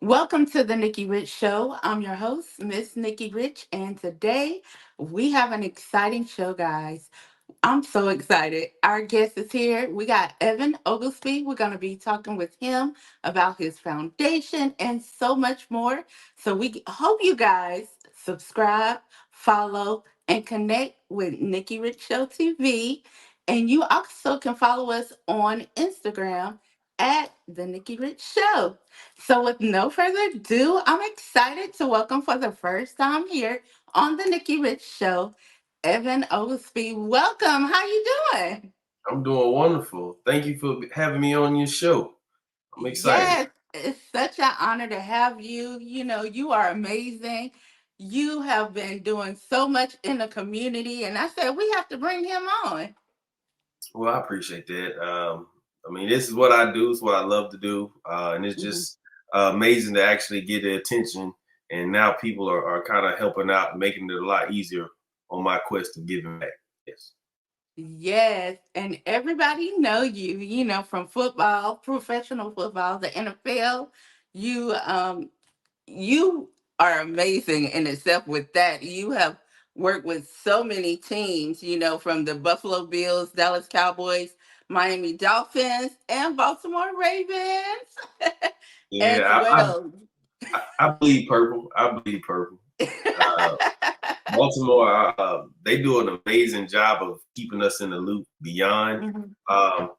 Welcome to the Nikki Rich Show. I'm your host, Miss Nikki Rich, and today we have an exciting show, guys. I'm so excited. Our guest is here. We got Evan Oglesby. We're going to be talking with him about his foundation and so much more. So we hope you guys subscribe, follow, and connect with Nikki Rich Show TV. And you also can follow us on Instagram at the Nikki Rich Show. So with no further ado, I'm excited to welcome for the first time here on the Nikki Rich Show Evan Oglesby. Welcome. How you doing? I'm doing wonderful. Thank you for having me on your show. I'm excited. Yes, it's such an honor to have you. You are amazing. You have been doing so much in the community, and I said we have to bring him on. Well, I appreciate that. This is what I do. It's what I love to do, and it's Mhm. just amazing to actually get the attention. And now people are kind of helping out, making it a lot easier on my quest of giving back. Yes. Yes, and everybody know you, from football, professional football, the NFL. You you are amazing in itself with that. You have worked with so many teams, from the Buffalo Bills, Dallas Cowboys, Miami Dolphins, and Baltimore Ravens as Yeah, well. I bleed purple. I bleed purple. Uh, Baltimore, they do an amazing job of keeping us in the loop beyond. Mhm. Um,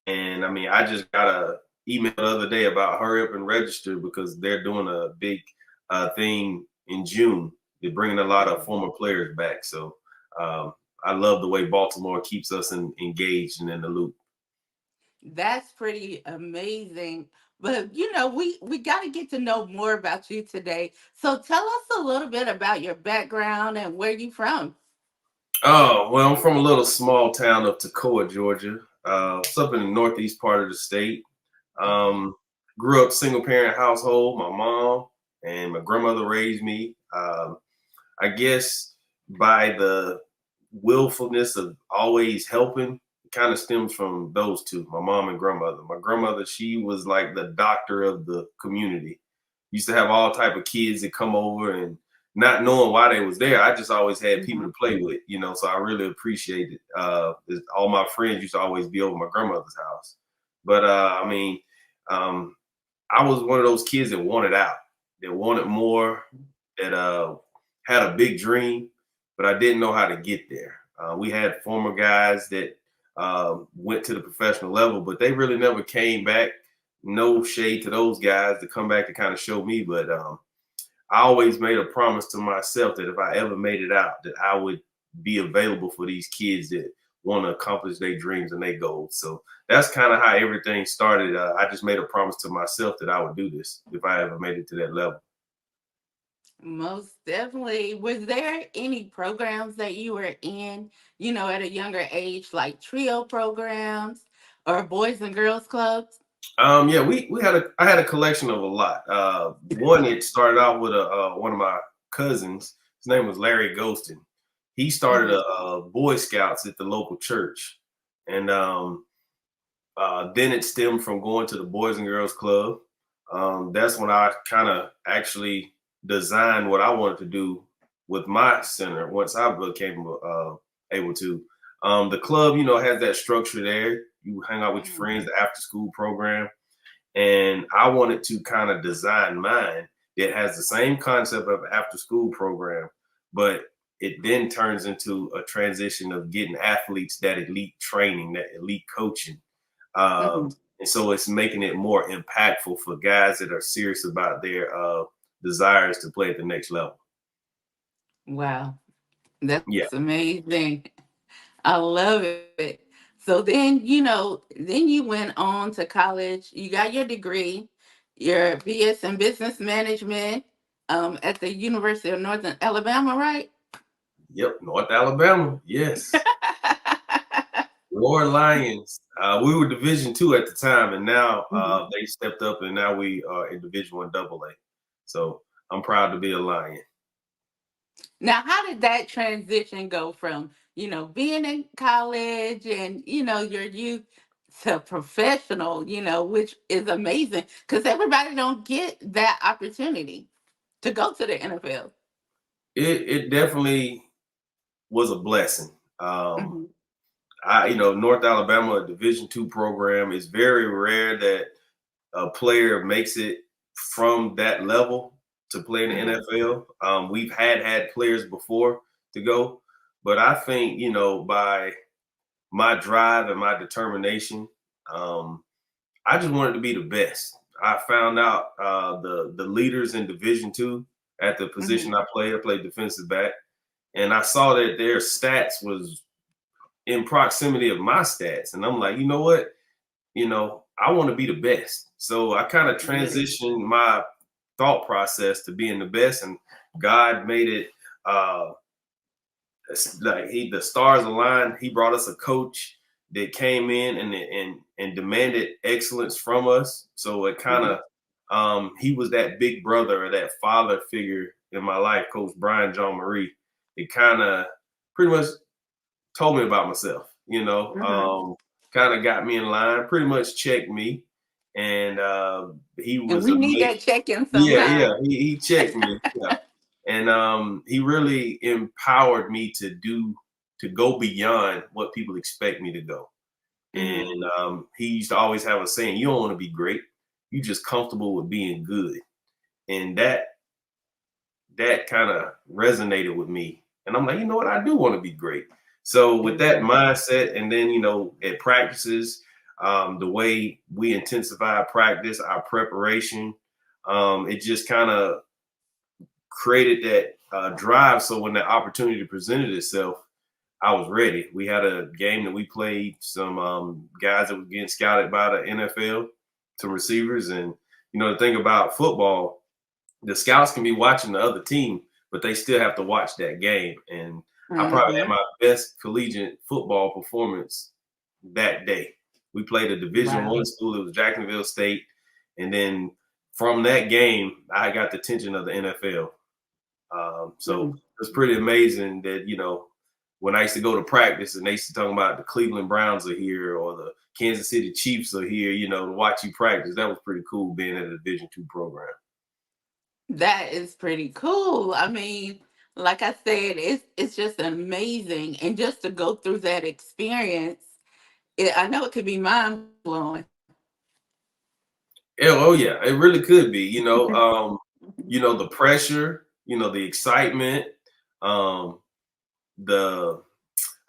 and I just got a email the other day about hurry up and register because they're doing a big thing in June. They're bringing a lot of former players back. So um, I love the way Baltimore keeps us engaged and in the loop. That's pretty amazing. But we got to get to know more about you today. So tell us a little bit about your background and where you from. Oh, well, I'm from a little small town of Toccoa, Georgia. It's up in the northeast part of the state. Okay. Um, Grew up single parent household. My mom and my grandmother raised me. I guess by the willfulness of always helping, it kind of stems from those two, my mom and grandmother. My grandmother, she was like the doctor of the community. Used to have all type of kids that come over and not knowing why they was there. I just always had people to play with, so I really appreciated all my friends used to always be over my grandmother's house. But um, I was one of those kids that wanted out, that wanted more, that had a big dream, but I didn't know how to get there. We had former guys that went to the professional level, but they really never came back. No shade to those guys to come back to kind of show me, but I always made a promise to myself that if I ever made it out, that I would be available for these kids that want to accomplish their dreams and their goals. So that's kind of how everything started. I just made a promise to myself that I would do this if I ever made it to that level. Most definitely. Was there any programs that you were in, at a younger age, like trio programs or boys and girls clubs? Yeah, we had I had a collection of a lot. One, it started out with a one of my cousins. His name was Larry Ghostin. He started Hmm. a Boy Scouts at the local church, and then it stemmed from going to the Boys and Girls Club. That's when I kind of actually designed what I wanted to do with my center once I became able to. The club, has that structure there. You hang out with your Hmm. friends, the after school program. And I wanted to kind of design mine that has the same concept of after school program, but it then turns into a transition of getting athletes that elite training, that elite coaching. Uh, Hmm. and so it's making it more impactful for guys that are serious about their desires to play at the next level. Wow, that's Yeah. amazing. I love it. So then you went on to college. You got your degree, your BS in business management, at the University of Northern Alabama, right? Yep. North Alabama. Yes. Lord Lions. We were Division two at the time, and now Mhm. they stepped up, and now we are in Division one Double A. So I'm proud to be a Lion. Now, how did that transition go from, being in college and, your youth? to professional, which is amazing because everybody don't get that opportunity to go to the NFL. It definitely was a blessing. Hmm. North Alabama Division II program is very rare that a player makes it from that level to play in the Hmm. NFL. We've had players before to go, but I think by my drive and my determination, um, I just wanted to be the best. I found out the leaders in Division II at the Hmm. position I played. I played defensive back, and I saw that their stats was in proximity of my stats, and I'm like, you know what? I want to be the best. So I kind of Yeah. transitioned my thought process to being the best, and God made it uh, like the stars aligned. He brought us a coach that came in and demanded excellence from us. So it kind Hmm. of he was that big brother or that father figure in my life, Coach Brian John Marie. It kind of pretty much told me about myself, Hmm. kind of got me in line, pretty much checked me. And he And was we need amazing. that check-in Yeah, yeah, sometime. he checked me. Yeah. And he really empowered me to go beyond what people expect me to go. Hmm. And he used to always have a saying, you don't want to be great. You just comfortable with being good. And that kind of resonated with me. And I'm like, you know what? I do want to be great. So with that Exactly. mindset, and then at practices, the way we intensify practice, our preparation, it just kind of created that drive. So when the opportunity presented itself, I was ready. We had a game that we played some guys that were getting scouted by the NFL, some receivers, and the thing about football, the scouts can be watching the other team, but they still have to watch that game. And I probably had Hmm. my best collegiate football performance that day. We played a Division I Wow. school. It was Jacksonville State, and then from that game, I got the attention of the NFL. So Mm. it's pretty amazing that when I used to go to practice and they used to talk about the Cleveland Browns are here or the Kansas City Chiefs are here, to watch you practice. That was pretty cool being at a Division II program. That is pretty cool. I mean, like I said, it's just amazing, and just to go through that experience, I know it could be mind blowing. Yeah, oh yeah, it really could be. The pressure, the excitement, um, the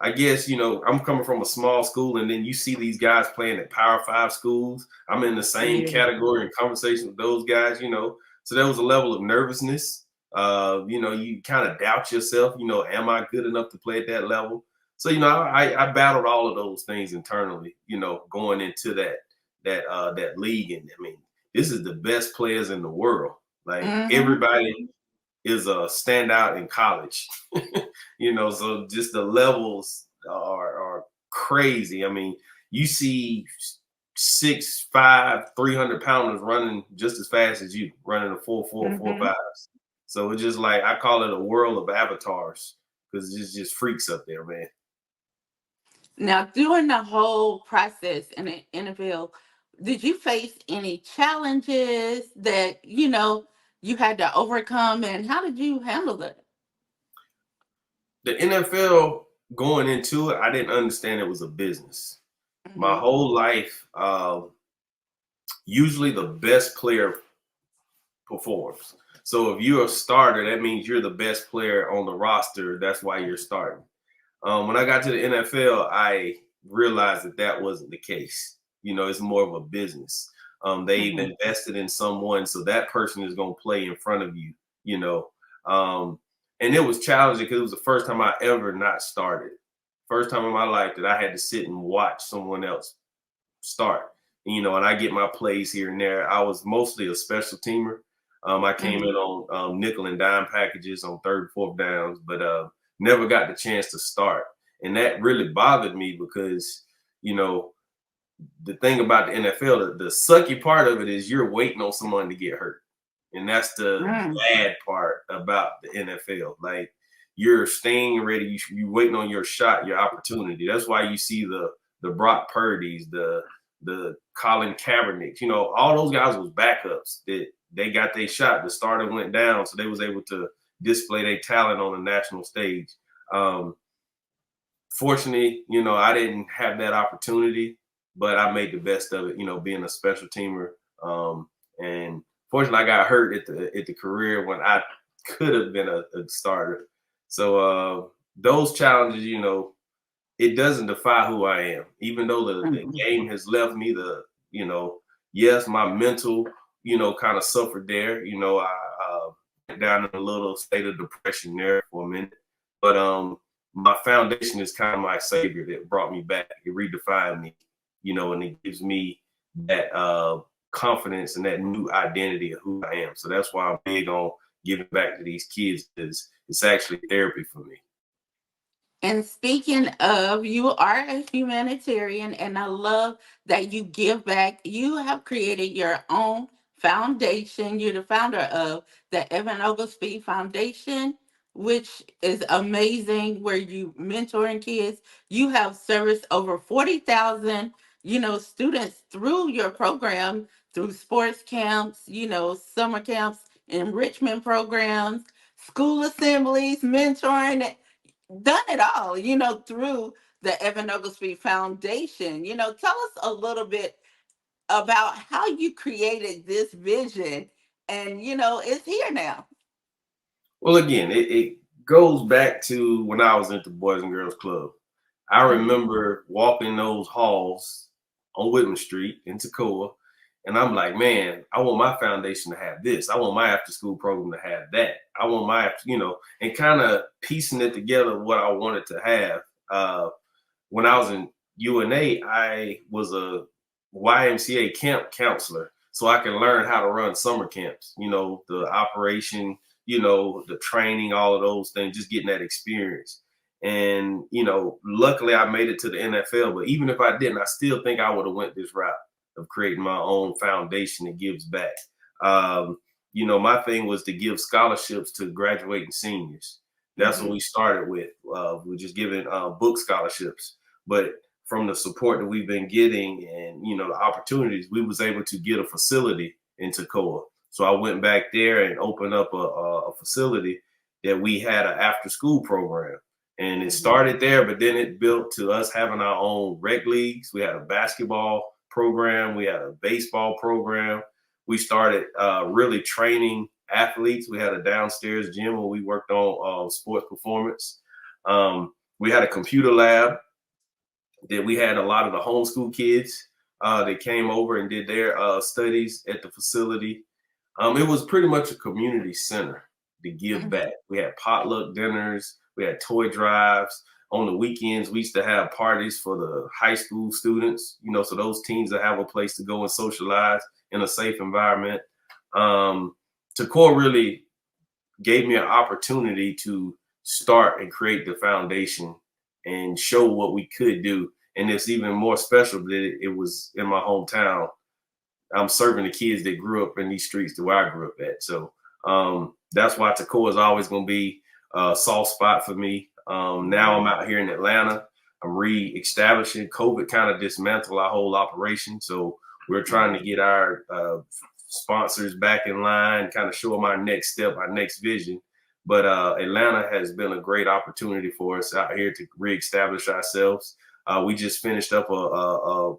I guess, I'm coming from a small school, and then you see these guys playing at Power 5 schools. I'm in the same Yeah. category and conversation with those guys. So there was a level of nervousness. You kind of doubt yourself, am I good enough to play at that level? So, I battled all of those things internally, going into that league. And I mean, this is the best players in the world. Like Hmm. everybody is a standout in college. So just the levels are crazy. I mean, you see 6'5", 300 pounders running just as fast as you, running a 4.4, Hmm. 4.5s. So it's just like I call it a world of avatars because it's just freaks up there, man. Now, during the whole process in the NFL, did you face any challenges that you had to overcome, and how did you handle that? The NFL going into it, I didn't understand it was a business. My Hmm. whole life, usually the best player performs. So if you're a starter, that means you're the best player on the roster. That's why you're starting. When I got to the NFL, I realized that wasn't the case. It's more of a business. They've Hmm. invested in someone, so that person is going to play in front of you. You know, um, and it was challenging because it was the first time I ever not started. First time in my life that I had to sit and watch someone else start. And I get my plays here and there. I was mostly a special teamer. I came in Hmm. on nickel and dime packages on third, fourth downs, but never got the chance to start. And that really bothered me because, you know, the thing about the NFL, the sucky part of it is you're waiting on someone to get hurt. And that's the Mm. bad part about the NFL. Like you're staying ready, you're waiting on your shot, your opportunity. That's why you see the the Brock Purdy's, the Colin Kaepernicks. You know, all those guys was backups that they got their shot. The starter went down, so they was able to display their talent on the national stage. Um, Fortunately, you know, I didn't have that opportunity, but I made the best of it. You know, being a special teamer, and fortunately, I got hurt at the career when I could have been a starter. So those challenges, you know, it doesn't define who I am. Even though the Mhm. game has left me, you know, yes, my mental, you know, kind of suffered there. You know, I went down in a little state of depression there for a minute, but my foundation is kind of my savior that brought me back. It redefined me, you know, and it gives me that confidence and that new identity of who I am. So that's why I'm big on giving back to these kids, because it's actually therapy for me. And speaking of, you are a humanitarian, and I love that you give back. You have created your own foundation. You're the founder of the Evan Oglesby Foundation, which is amazing, where you mentoring kids. You have serviced over 40,000, students through your program, through sports camps, summer camps, enrichment programs, school assemblies, mentoring, done it all, through the Evan Oglesby Foundation. Tell us a little bit about how you created this vision, and it's here now. Well, again, it goes back to when I was at the Boys and Girls Club. I Mhm. remember walking those halls on Whitman Street in Toccoa, and I'm like, man, I want my foundation to have this. I want my after school program to have that. I want my, you know, and kind of piecing it together what I wanted to have. Uh, when I was in UNA, I was a YMCA camp counselor, so I can learn how to run summer camps. You know, the operation, you know, the training, all of those things, just getting that experience. And you know, luckily I made it to the NFL. But even if I didn't, I still think I would have went this route of creating my own foundation that gives back. Um, you know, my thing was to give scholarships to graduating seniors. That's what Mhm. we started with. We're just giving book scholarships, but from the support that we've been getting and you know the opportunities, we was able to get a facility in Toccoa. So I went back there and opened up a facility that we had an after school program. And it Mhm. started there, but then it built to us having our own rec leagues. We had a basketball program, we had a baseball program. We started really training athletes. We had a downstairs gym where we worked on sports performance. We had a computer lab that we had a lot of the homeschool kids that came over and did their studies at the facility. It was pretty much a community center to give Mhm. back. We had potluck dinners, we had toy drives. On the weekends, we used to have parties for the high school students, you know, so those teens that have a place to go and socialize in a safe environment. Um, Takor really gave me an opportunity to start and create the foundation and show what we could do. And it's even more special that it was in my hometown. I'm serving the kids that grew up in these streets to where I grew up at. So that's why Toccoa is always going to be a soft spot for me. Now I'm Mhm. out here in Atlanta. I'm re-establishing. COVID kind of dismantled our whole operation. So we're trying to Mhm. get our sponsors back in line, kind of show them our next step, our next vision. But Atlanta has been a great opportunity for us out here to reestablish ourselves. We just finished up a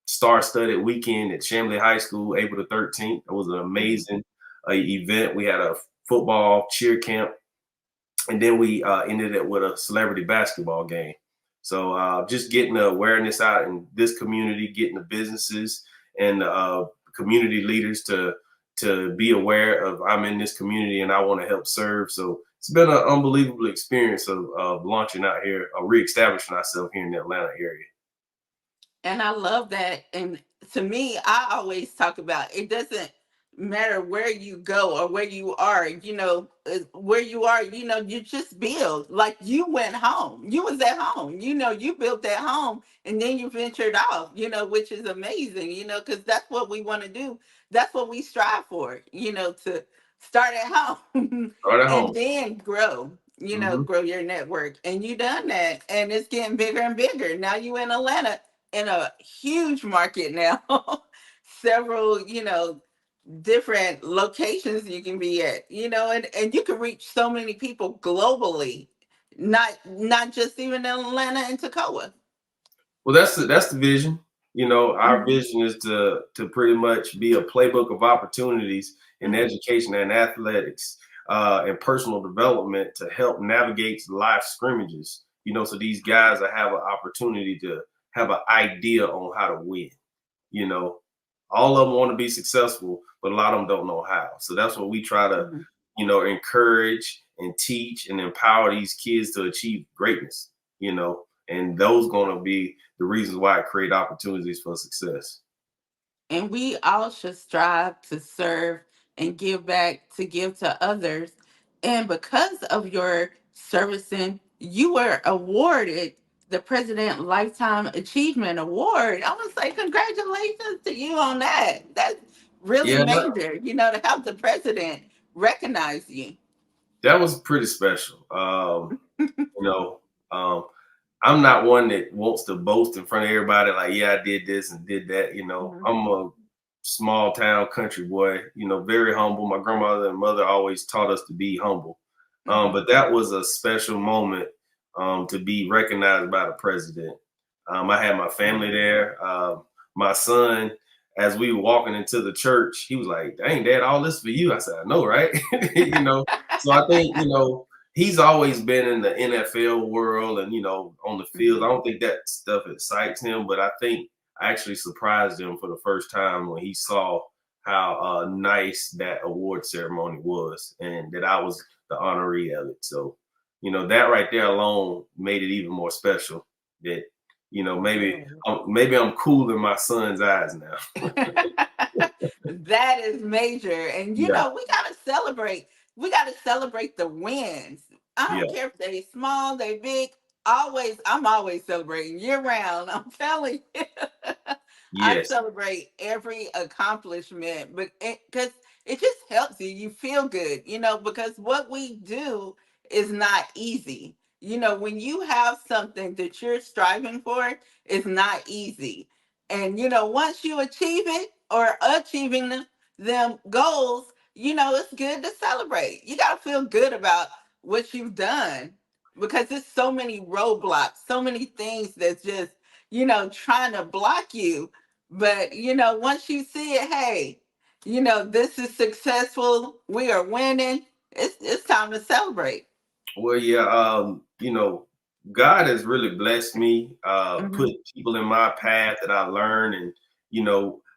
star-studded weekend at Chamblee High School, April the 13th. It was an Mhm. amazing event. We had a football cheer camp, and then we ended it with a celebrity basketball game. So just getting the awareness out in this community, getting the businesses and community leaders to be aware of I'm in this community and I want to help serve. So it's been an unbelievable experience of launching out here, reestablishing ourselves here in the Atlanta area. And I love that. And to me, I always talk about, it doesn't matter where you go or where you are, where you are, you just build. Like, you went home. You was at home. You built that home, and then you ventured off, which is amazing, because that's what we want to do. That's what we strive for, to start at home Right at and home. then grow, Mm-hmm. grow your network. And you done that, and it's getting bigger and bigger. Now you in Atlanta, in a huge market now. Several, different locations you can be at, and you can reach so many people globally, not just even in Atlanta and Toccoa. Well, that's the vision. Our Mhm, vision is to pretty much be a playbook of opportunities in mhm, education and athletics and personal development to help navigate life scrimmages. So these guys will have an opportunity to have an idea on how to win. You know, all of them want to be successful, but a lot of them don't know how. So that's what we try to, mhm. encourage and teach and empower these kids to achieve greatness. And those going to be the reasons why I create opportunities for success. And we all should strive to serve and give back to give to others. And because of your servicing, you were awarded the President Lifetime Achievement Award. I want to say congratulations to you on that. That's really Yeah, major, to have the president recognize you. that was pretty special. You know, um, I'm not one that wants to boast in front of everybody like, yeah, I did this and did that. Mhm, I'm a small town country boy, very humble. My grandmother and mother always taught us to be humble. mhm, But that was a special moment to be recognized by the president. I had my family mhm. there. My son, as we were walking into the church, he was like, dang, dad, all this for you. I said, I know, right? So I think, he's always been in the NFL world and on the field. I Mhm. don't think that stuff excites him, but I think I actually surprised him for the first time when he saw how nice that award ceremony was, and that I was the honoree of it. So, that right there alone made it even more special. That Yeah. maybe I'm cool in my son's eyes now. That is major. And Yeah, we gotta celebrate. We gotta celebrate the wins. I yeah, don't care if they small, they big. I'm always celebrating year round. I'm telling you. I yes. celebrate every accomplishment, but because it just helps you. You feel good, because what we do is not easy. When you have something that you're striving for, it's not easy. And once you achieve it or achieving them goals, it's good to celebrate. You got to feel good about what you've done, because there's so many roadblocks, so many things that's just trying to block you. But once you see it, hey, this is successful, we are winning, it's time to celebrate. Well, yeah, God has really blessed me, put Hmm. people in my path that I learned. And,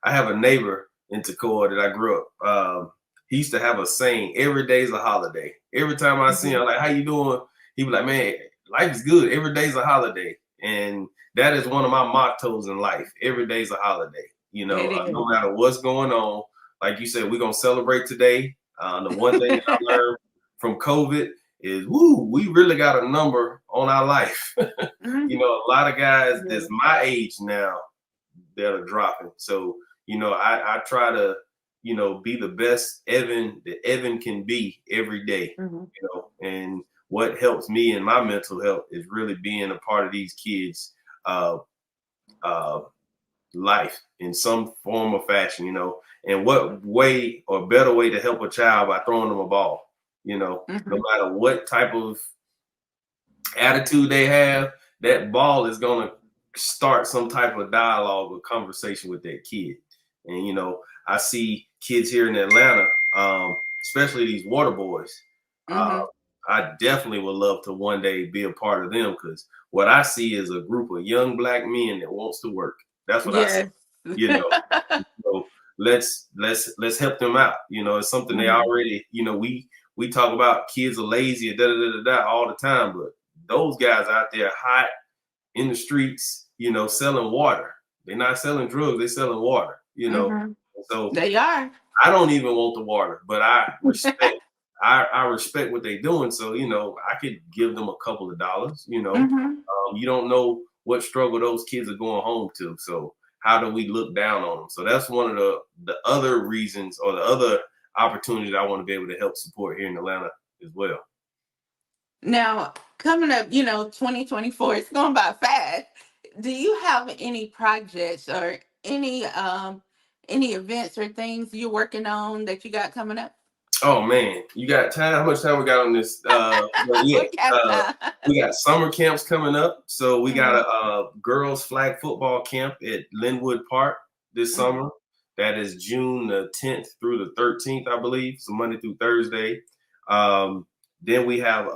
I have a neighbor in Toccoa that I grew up. He used to have a saying, every day's a holiday. Every time I see him, Hmm. I'm like, how you doing? He be like, man, life is good. Every day's a holiday. And that is one of my mottos in life. Every day's a holiday. It No is. matter what's going on, like you said, we're going to celebrate today. The one thing that I learned from COVID is woo, we really got a number on our life. Hmm. A lot of guys that's Yeah. my age now that are dropping. So, I try to, be the best Evan that Evan can be every day, Hmm. and what helps me in my mental health is really being a part of these kids' uh, uh, life in some form or fashion, and what way or better way to help a child by throwing them a ball, no Hmm. matter what type of attitude they have, that ball is going to start some type of dialogue or conversation with that kid. And I see kids here in Atlanta, especially these water boys. Uh, Hmm. I definitely would love to one day be a part of them, because what I see is a group of young black men that wants to work. That's what I see. Yes. You know, so let's help them out. It's something they Hmm. already. We talk about kids are lazy and da da da da all the time, but those guys out there hot in the streets, selling water. They're not selling drugs, they're selling water. Hmm. So They are. I don't even want the water, but I respect. I respect what they're doing, so I could give them a couple of dollars. Hmm. You don't know what struggle those kids are going home to, so how do we look down on them? So that's one of the other reasons or the other opportunities I want to be able to help support here in Atlanta as well. Now, coming up, 2024, it's going by fast. do you have any projects or any events or things you're working on that you got coming up? Oh man, you got time? How much time we got on this? But yeah, We got time. we got summer camps coming up. So we got Hmm. a girls flag football camp at Linwood Park this Hmm. summer. That is June the 10th through the 13th, I believe. So Monday through Thursday. Um, then we have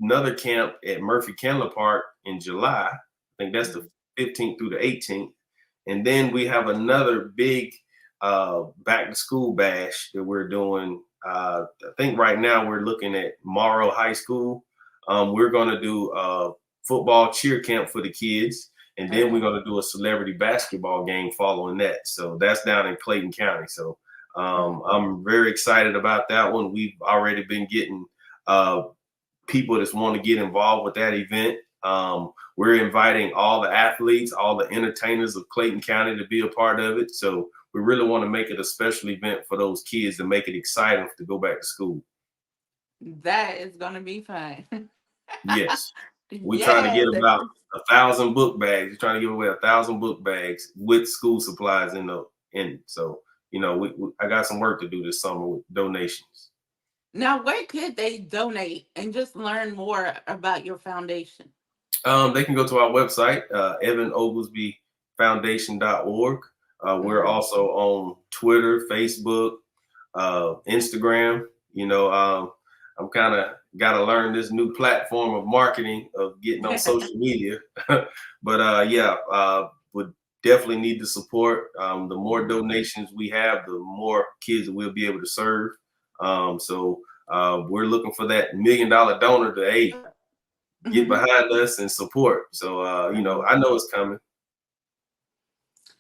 another camp at Murphy Candler Park in July. I think that's the 15th through the 18th. And then we have another big back to school bash that we're doing. I think right now we're looking at Morrow High School. We're going to do a football cheer camp for the kids, and then we're Okay. going to do a celebrity basketball game following that. So that's down in Clayton County. So Hmm. I'm very excited about that one. We've already been getting uh, people that want to get involved with that event. We're inviting all the athletes, all the entertainers of Clayton County to be a part of it. So we really want to make it a special event for those kids to make it exciting to go back to school. That is gonna be fun. Yes. We're trying to get Yes. about 1,000 book bags. We're trying to give away 1,000 book bags with school supplies in. So, I got some work to do this summer with donations. Now, where could they donate and just learn more about your foundation? They can go to our website, evanoglesbyfoundation.org. We're Hmm. also on Twitter, Facebook, Instagram. I'm kind of got to learn this new platform of marketing of getting on social media. But yeah, would definitely need the support. The more donations we have, the more kids that we'll be able to serve. So we're looking for that $1 million donor to, hey, get Hmm. behind us and support. So Hmm. I know it's coming.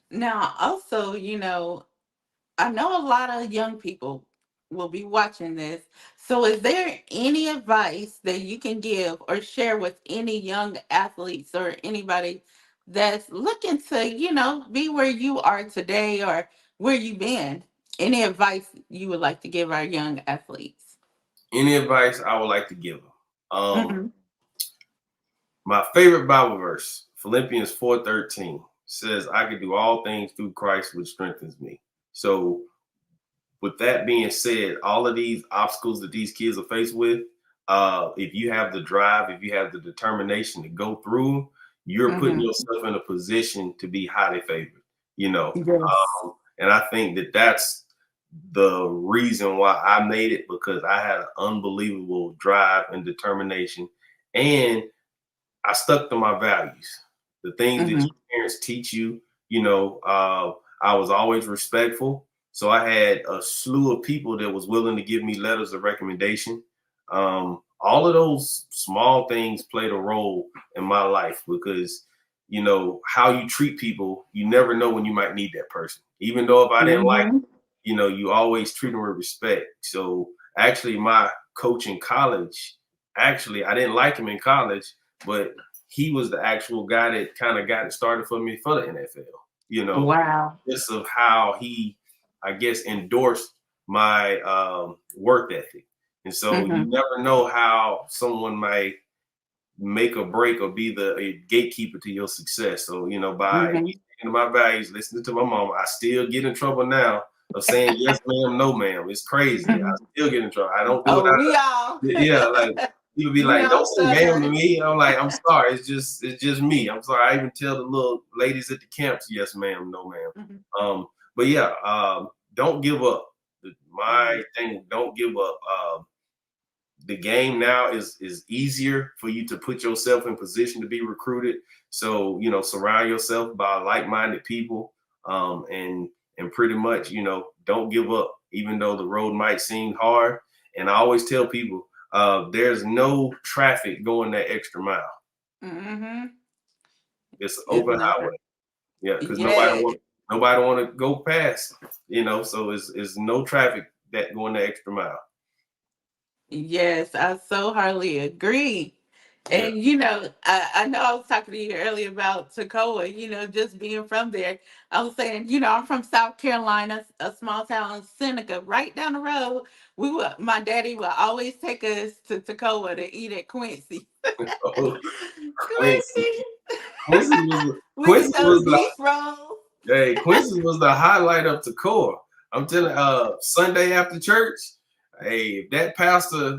Now, also, I know a lot of young people will be watching this. So, is there any advice that you can give or share with any young athletes or anybody that's looking to, be where you are today or where you've been? Any advice you would like to give our young athletes? Any advice I would like to give them? Hmm. My favorite Bible verse, Philippians 4:13, says, "I can do all things through Christ, which strengthens me." So with that being said, all of these obstacles that these kids are faced with, if you have the drive, if you have the determination to go through, you're putting Hmm. yourself in a position to be highly favored. You know, Yes. and I think that that's the reason why I made it, because I had an unbelievable drive and determination, and I stuck to my values, the things that Hmm. your parents teach you. I was always respectful. So I had a slew of people that was willing to give me letters of recommendation. All of those small things played a role in my life, because how you treat people, you never know when you might need that person. Even though if I didn't like, Hmm. you always treat them with respect. So actually, my coach in college, actually, I didn't like him in college, but he was the actual guy that kind of got it started for me for the NFL. You know, Wow. just of how he, I guess, endorsed my work ethic. And so you Hmm. never know how someone might make or break or be the a gatekeeper to your success. So, by me Hmm. sticking to my values, listening to my mom, I still get in trouble now of saying yes, ma'am, no, ma'am. It's crazy. I Hmm. still get in trouble. I don't do it Oh, out we all, of, yeah, like people be we like, don't all say ma'am to Southern. me. I'm like, I'm sorry. It's just me. I'm sorry. I even tell the little ladies at the camps, yes, ma'am, no, ma'am. Hmm. But yeah, don't give up. Hmm. My thing, don't give up. The game now is easier for you to put yourself in position to be recruited. So surround yourself by like-minded people, and pretty much don't give up, even though the road might seem hard. And I always tell people, there's no traffic going that extra mile. Hmm. It's an It's open not. highway. Yeah, because Yeah. nobody want to go past. So it's no traffic that going the extra mile. Yes, I so hardly agree. Yeah. And I know I was talking to you earlier about Toccoa, just being from there. I was saying, I'm from South Carolina, a small town, Seneca, right down the road. My daddy would always take us to Toccoa to eat at Quincy. Quincy. Quincy. Quincy was We Quincy get those was the yeast rolls. Hey, Quincy was the highlight of Toccoa. I'm telling Sunday after church, hey, if that pastor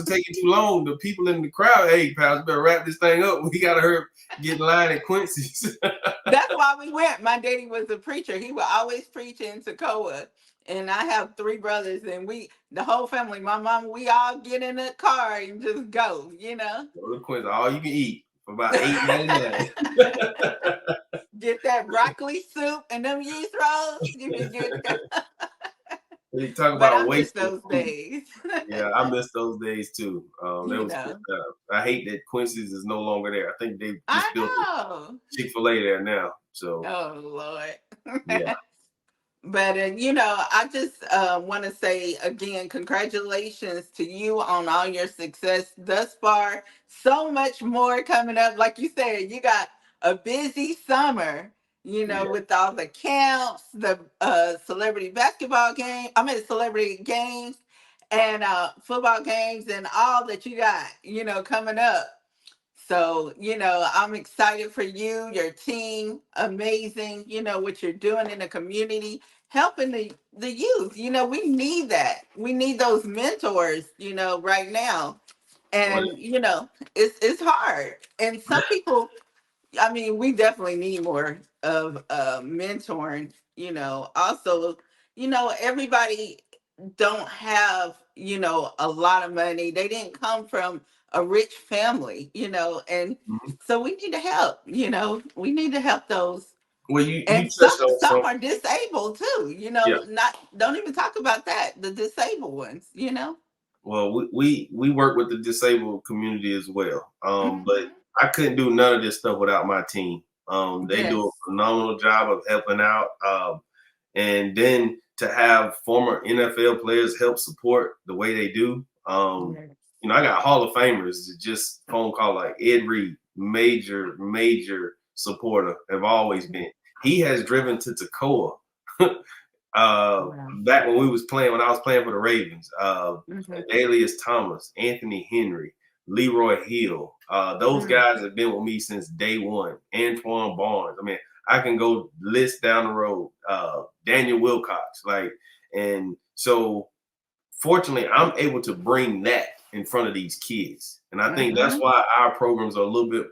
taking too long, the people in the crowd, hey, pastor better wrap this thing up. We gotta hurry get in line at Quincy's. That's why we went. My daddy was a preacher. He would always preach in Toccoa. And I have three brothers, and the whole family, my mom, we all get in the car and just go, you know. Go to Quincy, all you can eat for about $8.99. Get that broccoli soup and them yeast rolls. You be good to go. You talk But about I miss wasting those food. days. Yeah, I miss those days too. That You was good know, time. I hate that Quincy's is no longer there. I think they just I built a know. Chick-fil-A there now. So Oh, Lord. yeah, But I just want to say again, congratulations to you on all your success thus far. So much more coming up. Like you said, you got a busy summer. yeah. With all the camps, the celebrity basketball game. I mean, celebrity games and football games, and all that you got. Coming up. So, I'm excited for you, your team, amazing, what you're doing in the community, helping the youth. We need that. We need those mentors, right now. Well, And, it's hard. And some people, I mean, we definitely need more of mentoring, Also, everybody don't have, a lot of money. They didn't come from a rich family, and mhm. so we need to help, we need to help those. Well, you And some touched on some some. are disabled too, Yeah. not don't even talk about that, the disabled ones. Well, we work with the disabled community as well. But Hmm. I couldn't do none of this stuff without my team. They do a Yes. phenomenal job of helping out. And then to have former NFL players help support the way they do. Yes. I got Hall of Famers that just phone call like Ed Reed, major supporter, have always been. He has driven to Toccoa uh, Wow. back when I was playing for the Ravens. Hmm. Dalius Thomas, Anthony Henry, Leroy Hill. Those Hmm. guys have been with me since day one. Antoine Barnes. I mean, I can go list down the road. Daniel Wilcox, and so fortunately, I'm able to bring that in front of these kids, and I think that's Hmm. why our programs are a little bit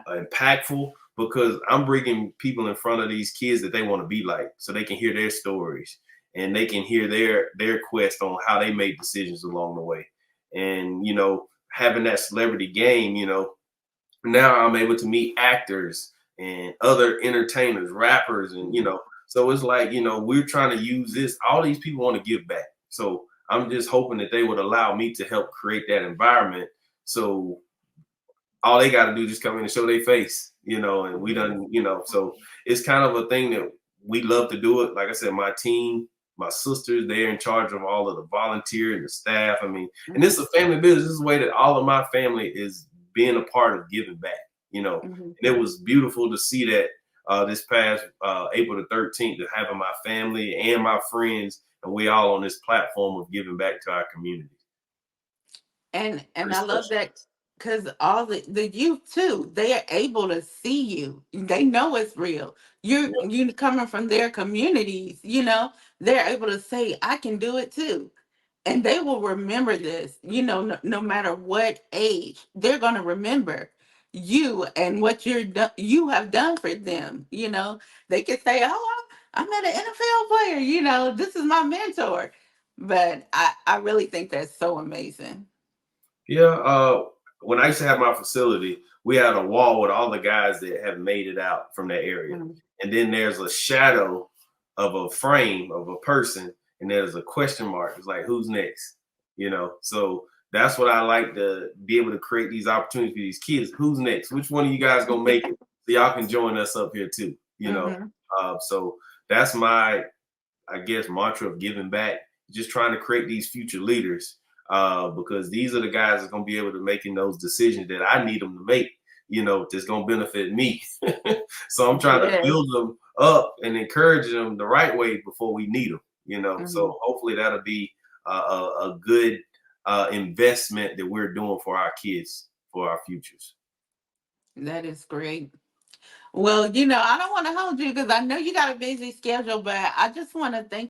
impactful because I'm bringing people in front of these kids that they want to be like, so they can hear their stories and they can hear their quest on how they made decisions along the way. And having that celebrity game, now I'm able to meet actors and other entertainers, rappers, and so it's like we're trying to use this. All these people want to give back, so I'm just hoping that they would allow me to help create that environment. So all they got to do is just come in and show their face, and we Yes. done, so it's kind of a thing that we love to do it. Like I said, my team, my sisters, they're in charge of all of the volunteer and the staff. I mean, and this is a family business. This is the way that all of my family is being a part of giving back, Hmm. and it was beautiful to see that this past April the 13th, to having my family and my friends, and we all on this platform of giving back to our community. And Pretty I love special. that because all the youth too, they are able to see you. They know it's real. You coming from their communities, they're able to say, I can do it too. And they will remember this, no matter what age, they're gonna remember you and what you have done for them. They can say, "Oh, I met an NFL player. This is my mentor." But I really think that's so amazing. Yeah, when I used to have my facility, we had a wall with all the guys that have made it out from that area. Mhm. And then there's a shadow of a frame of a person, and there's a question mark. It's like, who's next? So that's what I like to be able to create these opportunities for these kids. Who's next? Which one of you guys gonna make it? So y'all can join us up here too. Mhm. So that's my I guess, mantra of giving back, just trying to create these future leaders because these are the guys that's going to be able to making those decisions that I need them to make, that's going to benefit me. So I'm trying to Yes. build them up and encourage them the right way before we need them. Mhm. So hopefully that'll be a good investment that we're doing for our kids, for our futures. That is great. Well, I don't want to hold you because I know you got a busy schedule, but I just want to thank